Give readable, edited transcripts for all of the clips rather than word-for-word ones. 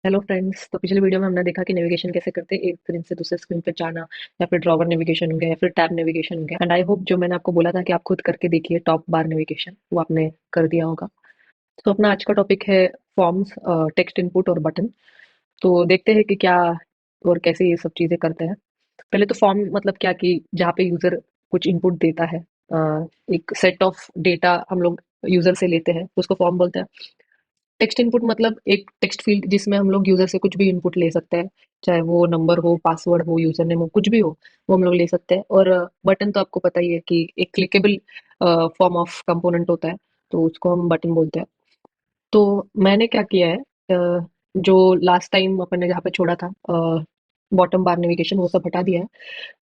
Hello friends. तो पिछले video में हमने देखा कि नेविगेशन कैसे करते हैं, एक स्क्रीन से दूसरे स्क्रीन पे जाना, या फिर ड्रॉवर नेविगेशन हो गया या फिर टैब नेविगेशन हो गया। एंड आई होप जो मैंने आपको बोला था कि आप खुद करके देखिए टॉप बार नेविगेशन, वो आपने कर दिया होगा। तो अपना आज का टॉपिक है फॉर्म्स, टेक्स्ट इनपुट और बटन। तो देखते हैं कि क्या और कैसे ये सब चीज़ें करते हैं। पहले तो फॉर्म मतलब क्या, कि जहाँ पे यूज़र कुछ इनपुट देता है, एक सेट ऑफ डेटा हम लोग यूज़र से लेते हैं, उसको फॉर्म बोलते हैं। टेक्स्ट इनपुट मतलब एक टेक्स्ट फील्ड जिसमें हम लोग यूजर से कुछ भी इनपुट ले सकते हैं, चाहे वो नंबर हो, पासवर्ड हो, यूजर नेम हो, कुछ भी हो, वो हम लोग ले सकते हैं। और बटन तो आपको पता ही है कि एक क्लिकेबल फॉर्म ऑफ कंपोनेंट होता है, तो उसको हम बटन बोलते हैं। तो मैंने क्या किया है, जो लास्ट टाइम अपन ने जहाँ पे छोड़ा था, बॉटम बार नेविगेशन, वो सब हटा दिया है।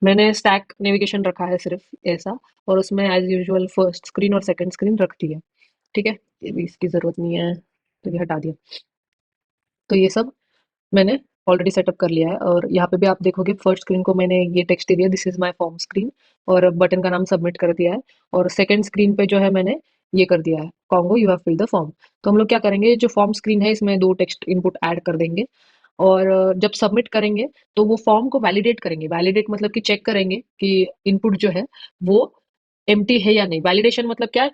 मैंने स्टैक नेविगेशन रखा है सिर्फ ऐसा, और उसमें एज यूजुअल फर्स्ट स्क्रीन और सेकंड स्क्रीन रख दी है। ठीक है, ये भी इसकी जरूरत नहीं है, तो ये हटा दिया। तो ये सब मैंने ऑलरेडी सेटअप कर लिया है, और यहाँ पे भी आप देखोगे फर्स्ट स्क्रीन को मैंने ये टेक्स्ट दे दिया, this is my form screen, और बटन का नाम सबमिट कर दिया है। और सेकंड स्क्रीन पे जो है मैंने ये कर दिया है, Congo you have filled the form. तो हम लोग क्या करेंगे, जो फॉर्म स्क्रीन है इसमें दो टेक्स्ट इनपुट ऐड कर देंगे, और जब सबमिट करेंगे तो वो फॉर्म को वैलिडेट करेंगे। वैलिडेट मतलब कि चेक करेंगे कि इनपुट जो है वो एम्प्टी है या नहीं। वैलिडेशन मतलब क्या,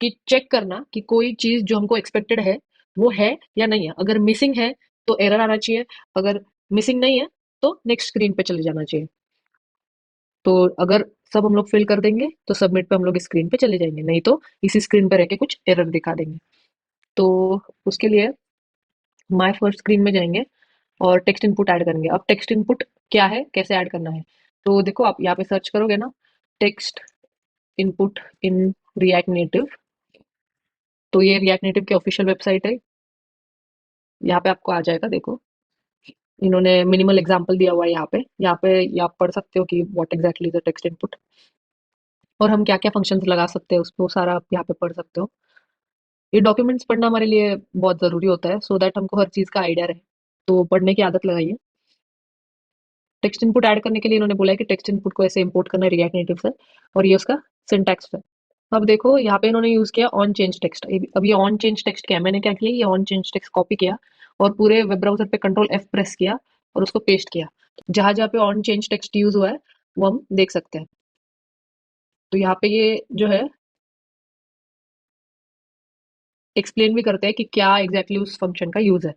कि चेक करना कि कोई चीज जो हमको एक्सपेक्टेड है वो है या नहीं है। अगर मिसिंग है तो एरर आना चाहिए, अगर मिसिंग नहीं है तो नेक्स्ट स्क्रीन पे चले जाना चाहिए। तो अगर सब हम लोग फिल कर देंगे तो सबमिट पे हम लोग स्क्रीन पे चले जाएंगे, नहीं तो इसी स्क्रीन पे रह के कुछ एरर दिखा देंगे। तो उसके लिए माय फर्स्ट स्क्रीन में जाएंगे और टेक्स्ट इनपुट ऐड करेंगे। अब टेक्स्ट इनपुट क्या है, कैसे ऐड करना है, तो देखो आप यहाँ पे सर्च करोगे ना, text input in React Native. तो ये रिएक्ट नेटिव की ऑफिशियल वेबसाइट है, यहाँ पे आपको आ जाएगा। देखो, इन्होंने मिनिमल एग्जांपल दिया हुआ है यहाँ पे ये आप पढ़ सकते हो कि what exactly is the text input, और हम क्या क्या फंक्शंस लगा सकते हैं उसको, सारा आप यहाँ पे पढ़ सकते हो। ये डॉक्यूमेंट्स पढ़ना हमारे लिए बहुत जरूरी होता है, सो दैट हमको हर चीज का आइडिया रहे। तो पढ़ने की आदत लगाइए। टेक्स्ट इनपुट ऐड करने के लिए इन्होंने बोला है कि टेक्स्ट इनपुट को ऐसे इंपोर्ट करना है रिएक्ट नेटिव से, और ये उसका सिंटैक्स है। अब देखो यहाँ पे इन्होंने यूज किया ऑन चेंज टेक्स्ट। अब ये ऑन चेंज टेक्स्ट क्या है, मैंने क्या किया, ये ऑन चेंज टेक्स्ट कॉपी किया और पूरे वेब ब्राउजर पे कंट्रोल एफ प्रेस किया और उसको पेस्ट किया। जहां जहाँ पे ऑन चेंज टेक्स्ट यूज हुआ है वो हम देख सकते हैं। तो यहाँ पे ये जो है एक्सप्लेन भी करते हैं कि क्या एग्जैक्टली उस फंक्शन का यूज है।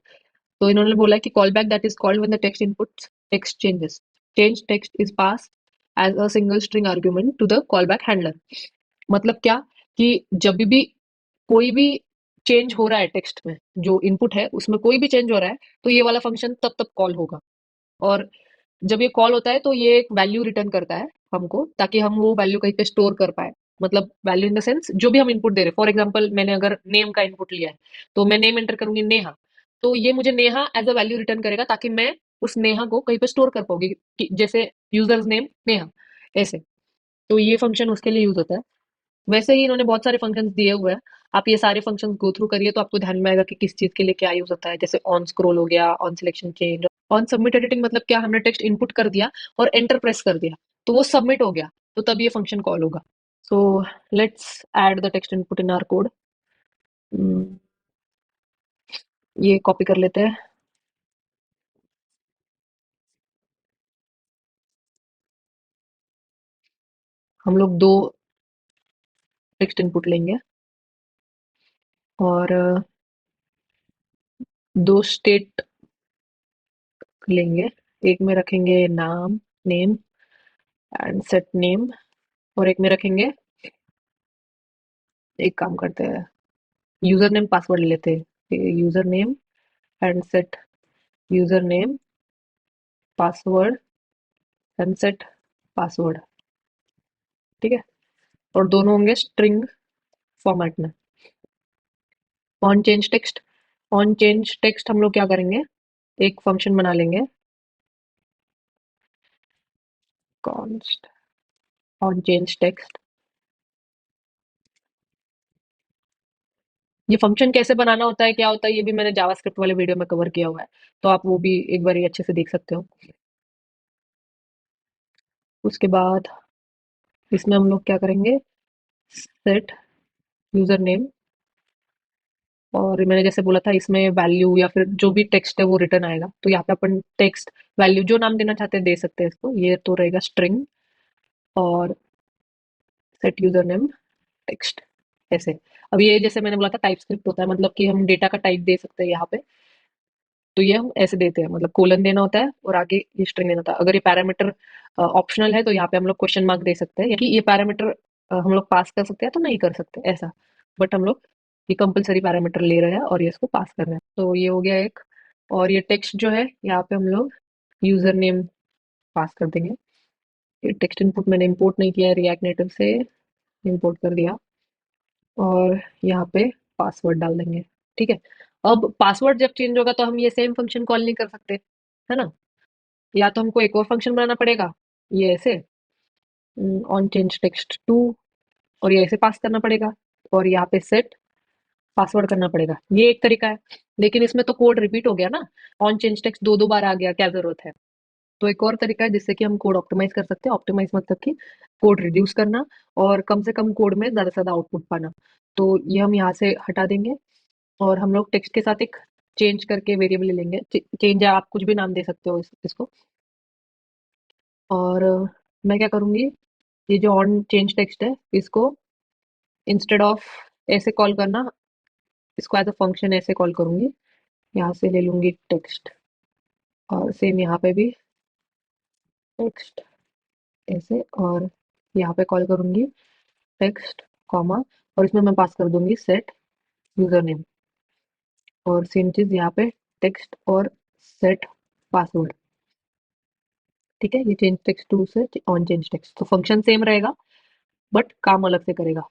तो इन्होंने बोला है कि call back that is called when the text input text changes, change text is pass as a single string argument to the call back handler. मतलब क्या, कि जब भी कोई भी चेंज हो रहा है टेक्स्ट में, जो इनपुट है उसमें कोई भी चेंज हो रहा है, तो ये वाला फंक्शन तब तब कॉल होगा। और जब ये कॉल होता है तो ये एक वैल्यू रिटर्न करता है हमको, ताकि हम वो वैल्यू कहीं पे स्टोर कर पाए। मतलब वैल्यू इन द सेंस, जो भी हम इनपुट दे रहे हैं, फॉर एग्जांपल मैंने अगर नेम का इनपुट लिया है तो मैं नेम एंटर करूंगी नेहा, तो ये मुझे Neha as a value return करेगा, ताकि मैं उस नेहा को कहीं पे स्टोर कर पाऊंगी, कि जैसे यूजर्स नेम नेहा, ऐसे। तो ये फंक्शन उसके लिए यूज होता है। वैसे ही इन्होंने बहुत सारे फंक्शंस दिए हुए हैं, आप ये सारे फंक्शंस गो थ्रू करिए तो आपको ध्यान में आएगा कि किस चीज के लिए क्या यूज होता है। जैसे ऑन स्क्रॉल हो गया, on selection change, on submit editing मतलब क्या, हमने टेक्स्ट इनपुट कर दिया और एंटर प्रेस कर दिया तो वो सबमिट हो गया, तो तब ये फंक्शन कॉल होगा। So let's add the text input in our code. ये कॉपी कर लेते हैं। हम लोग दो टेक्स्ट इनपुट लेंगे, और दो स्टेट लेंगे। एक में रखेंगे नाम, नेम एंड सेट नेम, और एक में रखेंगे, एक काम करते हैं, यूजर नेम पासवर्ड ले लेते हैं। User name and set user name password and set password. ठीक है, और दोनों होंगे स्ट्रिंग फॉर्मेट में। On change text, on change text हम लोग क्या करेंगे, एक फंक्शन बना लेंगे, कॉन्स्ट ऑन चेंज टेक्स्ट। ये फंक्शन कैसे बनाना होता है, क्या होता है, ये भी मैंने जावास्क्रिप्ट वाले वीडियो में कवर किया हुआ है, तो आप वो भी एक बार अच्छे से देख सकते हो। उसके बाद इसमें हम लोग क्या करेंगे, सेट यूजर नेम और मैंने जैसे बोला था इसमें वैल्यू या फिर जो भी टेक्स्ट है वो रिटर्न आएगा, तो यहाँ पे अपन टेक्स्ट वैल्यू जो नाम देना चाहते हैं दे सकते हैं इसको। ये तो रहेगा स्ट्रिंग और सेट यूजर नेम टेक्स्ट ऐसे। अब ये जैसे मैंने बोला था टाइप स्क्रिप्ट होता है, मतलब कि हम डेटा का टाइप दे सकते हैं यहाँ पे। तो ये हम ऐसे देते हैं, मतलब कोलन देना होता है और आगे ये स्ट्रिंग देना होता है। अगर ये पैरामीटर ऑप्शनल है तो यहाँ पे हम लोग क्वेश्चन मार्क दे सकते हैं, या कि ये पैरामीटर हम लोग पास कर सकते हैं तो नहीं कर सकते ऐसा। बट हम लोग ये कंपलसरी पैरामीटर ले रहे हैं और ये इसको पास कर रहे हैं, तो ये हो गया एक। और ये टेक्स्ट जो है यहाँ पे हम लोग यूजर नेम पास कर देंगे। ये टेक्स्ट इनपुट मैंने इंपोर्ट नहीं किया है, रिएक्ट नेटिव से इंपोर्ट कर दिया। और यहाँ पे पासवर्ड डाल देंगे। ठीक है। अब पासवर्ड जब चेंज होगा तो हम ये सेम फंक्शन कॉल नहीं कर सकते, है ना। या तो हमको एक और फंक्शन बनाना पड़ेगा, ये ऐसे ऑन चेंज टेक्स्ट टू, और ये ऐसे पास करना पड़ेगा, और यहाँ पे सेट पासवर्ड करना पड़ेगा। ये एक तरीका है, लेकिन इसमें तो कोड रिपीट हो गया ना। ऑन चेंज टेक्स्ट दो दो बार आ गया, क्या जरूरत है। तो एक और तरीका है जिससे कि हम कोड ऑप्टिमाइज कर सकते हैं। ऑप्टिमाइज मतलब कि कोड रिड्यूस करना और कम से कम कोड में ज्यादा से ज्यादा आउटपुट पाना। तो ये हम यहाँ से हटा देंगे और हम लोग टेक्स्ट के साथ एक चेंज करके वेरिएबल ले लेंगे। चेंज है, आप कुछ भी नाम दे सकते हो इसको। और मैं क्या करूँगी, ये जो ऑन चेंज टेक्स्ट है इसको इंस्टेड ऑफ ऐसे कॉल करना, इसको एज अ फंक्शन ऐसे कॉल करूँगी। यहाँ से ले लूँगी टेक्स्ट, और सेम यहाँ पे भी टेक्स्ट ऐसे, और यहाँ पे कॉल करूँगी टेक्स्ट कॉमा, और इसमें मैं पास कर दूँगी सेट यूज़र नेम, और सेम चीज़ यहाँ पे टेक्स्ट और सेट पासवर्ड। ठीक है, ये चेंज टेक्स्ट टू से ऑन चेंज टेक्स्ट, तो फंक्शन सेम रहेगा बट काम अलग से करेगा।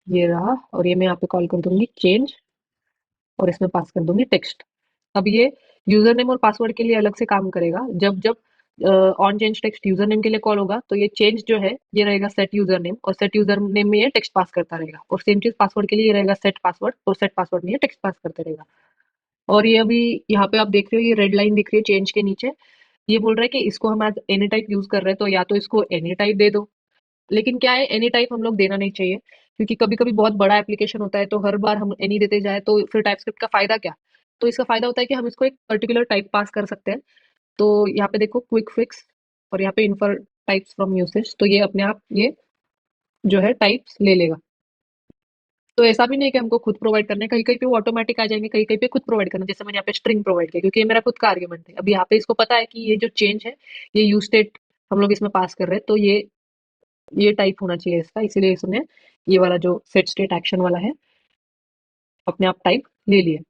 ये रहा, और ये मैं यहाँ पे कॉल कर दूंगी चेंज, और इसमें पास कर दूंगी टेक्स्ट। अब ये यूजर नेम और पासवर्ड के लिए अलग से काम करेगा। जब जब on change text user name के लिए कॉल होगा तो ये चेंज जो है ये रहेगा सेट यूजर नेम, और सेट यूजर नेम में ये टेक्स्ट पास करता रहेगा। और सेम चीज पासवर्ड के लिए ये रहेगा सेट पासवर्ड, और सेट पासवर्ड में ये टेक्स्ट पास करता रहेगा। और ये अभी यहाँ पे आप देख रहे हो ये रेड लाइन दिख रही है चेंज के नीचे, ये बोल रहा है कि इसको हम आज एनी टाइप यूज कर रहे हैं, तो या तो इसको एनी टाइप दे दो। लेकिन क्या है, एनी टाइप हम लोग देना नहीं चाहिए, क्योंकि कभी कभी बहुत बड़ा एप्लीकेशन होता है तो हर बार हम एनी देते जाए तो फिर टाइपस्क्रिप्ट का फायदा क्या। तो इसका फायदा होता है कि हम इसको एक पर्टिकुलर टाइप पास कर सकते हैं। तो यहाँ पे देखो क्विक फिक्स, और यहाँ पे इन्फर टाइप्स फ्रॉम यूसेज, तो ये अपने आप ये जो है टाइप्स ले लेगा। तो ऐसा भी नहीं है कि हमको खुद प्रोवाइड करना है, कहीं कहीं पे वो ऑटोमेटिक आ जाएंगे, कहीं कहीं पे खुद प्रोवाइड करना है। जैसे मैंने यहाँ पे स्ट्रिंग प्रोवाइड किया क्योंकि ये मेरा खुद का आर्ग्यूमेंट है। अब यहाँ पे इसको पता है कि ये जो चेंज है ये यूज स्टेट हम लोग इसमें पास कर रहे हैं, तो ये टाइप होना चाहिए इसका, इसीलिए इसने ये वाला जो सेट स्टेट एक्शन वाला है अपने आप टाइप ले लिया।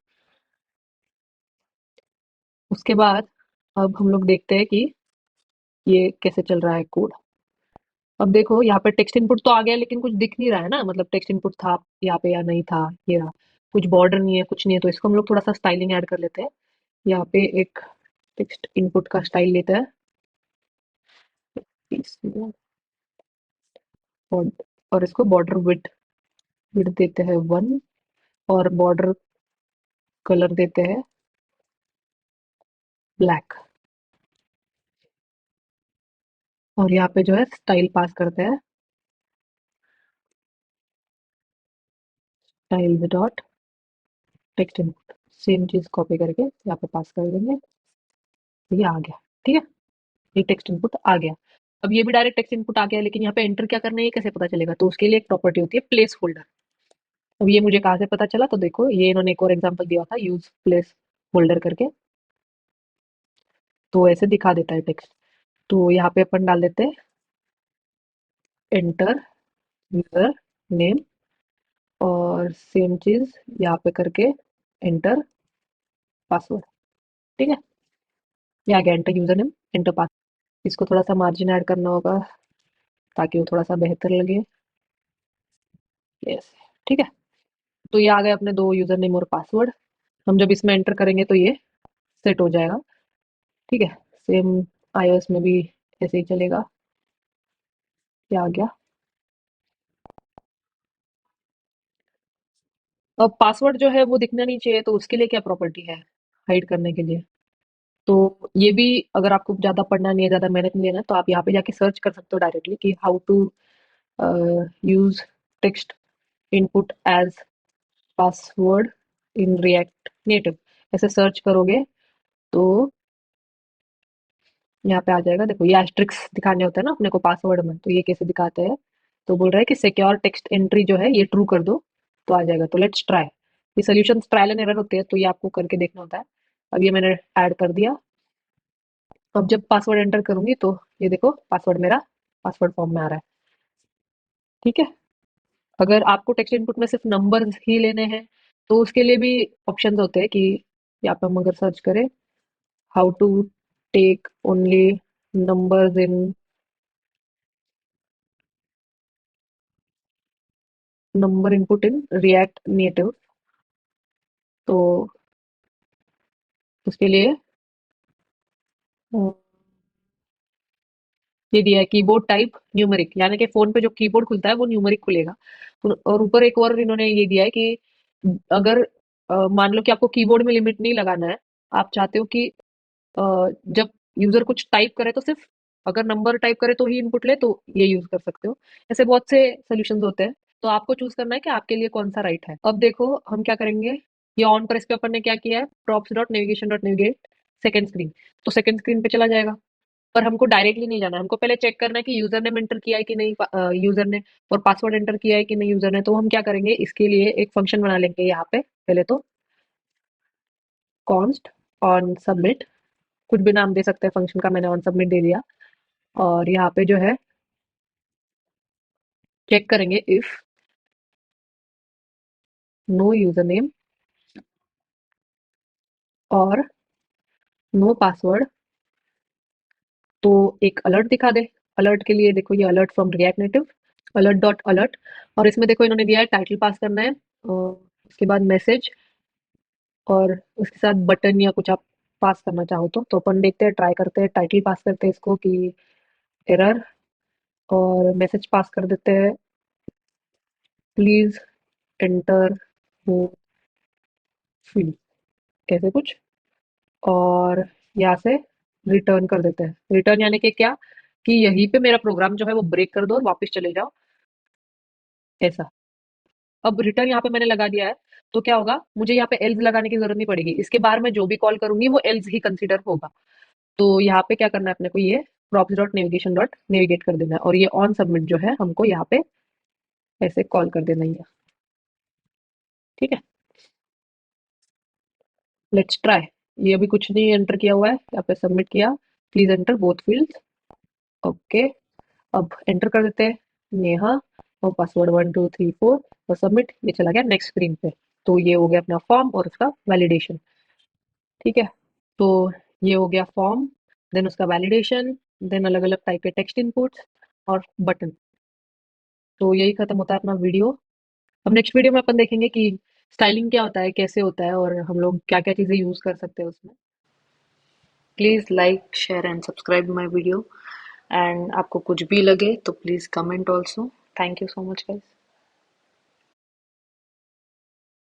उसके बाद अब हम लोग देखते हैं कि ये कैसे चल रहा है कोड। अब देखो यहाँ पे टेक्स्ट इनपुट तो आ गया, लेकिन कुछ दिख नहीं रहा है ना, मतलब टेक्स्ट इनपुट था यहाँ पे या नहीं था। ये रहा, कुछ बॉर्डर नहीं है, कुछ नहीं है, तो इसको हम लोग थोड़ा सा स्टाइलिंग ऐड कर लेते हैं। यहाँ पे एक टेक्स्ट इनपुट का स्टाइल लेते हैं, और इसको बॉर्डर विड्थ विड्थ देते हैं 1, और बॉर्डर कलर देते हैं ब्लैक। और यहाँ पे जो है स्टाइल पास करते हैं, style dot text input. Same चीज कॉपी करके यहाँ पे पास कर देंगे, ये आ गया। ठीक है, ये टेक्स्ट इनपुट आ गया। अब ये भी डायरेक्ट टेक्स्ट इनपुट आ गया, लेकिन यहाँ पे एंटर क्या करना है ये कैसे पता चलेगा, तो उसके लिए एक प्रॉपर्टी होती है प्लेस होल्डर। अब ये मुझे कहाँ से पता चला, तो देखो ये इन्होंने एक और एग्जांपल दिया था यूज प्लेस होल्डर करके, तो ऐसे दिखा देता है टेक्स्ट। तो यहाँ पे अपन डाल देते हैं एंटर यूजर नेम, और सेम चीज यहाँ पे करके एंटर पासवर्ड। ठीक है, ये आ गया enter user name enter password. इसको थोड़ा सा मार्जिन ऐड करना होगा ताकि वो थोड़ा सा बेहतर लगे। यस, ठीक है। तो ये आ गए अपने दो यूजर नेम और पासवर्ड। हम जब इसमें एंटर करेंगे तो ये सेट हो जाएगा। ठीक है, सेम iOS में भी ऐसे ही चलेगा। क्या आ गया। अब पासवर्ड जो है वो दिखना नहीं चाहिए, तो उसके लिए क्या प्रॉपर्टी है हाइड करने के लिए। तो ये भी अगर आपको ज्यादा पढ़ना नहीं है, ज्यादा मेहनत नहीं लेना है, तो आप यहाँ पे जाके सर्च कर सकते हो डायरेक्टली कि how to use text input as password in React Native ऐसे सर्च करोगे तो यहाँ पे आ जाएगा। देखो ये एस्ट्रिक्स दिखाने होते हैं ना अपने को पासवर्ड में, तो ये कैसे दिखाते हैं। तो बोल रहा है कि सिक्योर टेक्स्ट एंट्री जो है ये ट्रू कर दो, तो आ जाएगा। तो लेट्स ट्राई। ये सोल्यूशन ट्रायल एंड एरर होते हैं, तो ये आपको करके देखना होता है। अब ये मैंने ऐड कर दिया। अब जब पासवर्ड एंटर करूंगी तो ये देखो पासवर्ड मेरा पासवर्ड फॉर्म में आ रहा है। ठीक है। अगर आपको टेक्स्ट इनपुट में सिर्फ नंबर्स ही लेने हैं तो उसके लिए भी ऑप्शंस होते हैं कि यहाँ पे हम अगर सर्च करें how to take only numbers in number input in React Native, तो उसके लिए अ, ये दिया है कीबोर्ड टाइप न्यूमेरिक, यानी कि फोन पे जो कीबोर्ड खुलता है वो न्यूमेरिक खुलेगा। और ऊपर एक और इन्होंने ये दिया है कि अगर मान लो कि आपको कीबोर्ड में लिमिट नहीं लगाना है, आप चाहते हो कि अ, जब यूजर कुछ टाइप करे तो सिर्फ अगर नंबर टाइप करे तो ही इनपुट ले, तो ये यूज कर सकते हो। ऐसे बहुत से सोल्यूशंस होते हैं, तो आपको चूज करना है कि आपके लिए कौन सा राइट है। अब देखो हम क्या करेंगे। ये ऑन पर इस पे अपन ने क्या किया है, props dot navigation dot navigate second screen, तो सेकेंड स्क्रीन पे चला जाएगा। पर हमको डायरेक्टली नहीं जाना है, हमको पहले चेक करना है कि यूजर ने एंटर किया है कि नहीं, यूजर ने, और पासवर्ड एंटर किया है कि नहीं यूजर ने। तो हम क्या करेंगे, इसके लिए एक फंक्शन बना लेंगे यहाँ पे पहले तो, कॉन्स्ट ऑन सबमिट, कुछ भी नाम दे सकते हैं फंक्शन का, मैंने ऑन सबमिट दे दिया। और यहाँ पे जो है चेक करेंगे इफ नो यूजर नेम और नो पासवर्ड, तो एक अलर्ट दिखा दे। अलर्ट के लिए देखो ये alert from react native, alert dot alert, और इसमें देखो इन्होंने दिया है टाइटल पास करना है, उसके बाद मैसेज, और उसके साथ बटन या कुछ आप पास करना चाहो तो अपन देखते हैं, ट्राई करते हैं, टाइटल पास करते हैं इसको कि एरर, और मैसेज पास कर देते हैं प्लीज एंटर वो फील्ड, ऐसे कुछ। और यहाँ से रिटर्न कर देते हैं। रिटर्न यानी कि क्या, कि यहीं पे मेरा प्रोग्राम जो है वो ब्रेक कर दो और वापस चले जाओ, ऐसा। अब रिटर्न यहाँ पे मैंने लगा दिया है, तो क्या होगा, मुझे यहाँ पे एल्स लगाने की जरूरत नहीं पड़ेगी, इसके बारे में जो भी कॉल करूंगी वो एल्स ही कंसीडर होगा। तो यहाँ पे क्या करना है अपने को, ये props dot navigation dot navigate कर देना है, और ये ऑन सबमिट जो है हमको यहाँ पे ऐसे कॉल कर देना ही है। ठीक है। Let's try. ये अभी कुछ नहीं एंटर किया हुआ है, यहाँ पे सबमिट किया, please enter both fields, okay. अब एंटर कर देते हैं नेहा और पासवर्ड 1234 और सबमिट, ये चला गया नेक्स्ट स्क्रीन पे। तो ये हो गया अपना फॉर्म और उसका वैलिडेशन। ठीक है। तो ये हो गया फॉर्म, देन उसका वैलिडेशन, देन अलग अलग टाइप के टेक्स्ट इनपुट्स और बटन। तो यही खत्म होता है अपना वीडियो। अब नेक्स्ट वीडियो में अपन देखेंगे कि स्टाइलिंग क्या होता है, कैसे होता है, और हम लोग क्या क्या चीज़ें यूज़ कर सकते हैं उसमें। Please like share and subscribe my video, and आपको कुछ भी लगे तो please comment also. Thank you so much guys.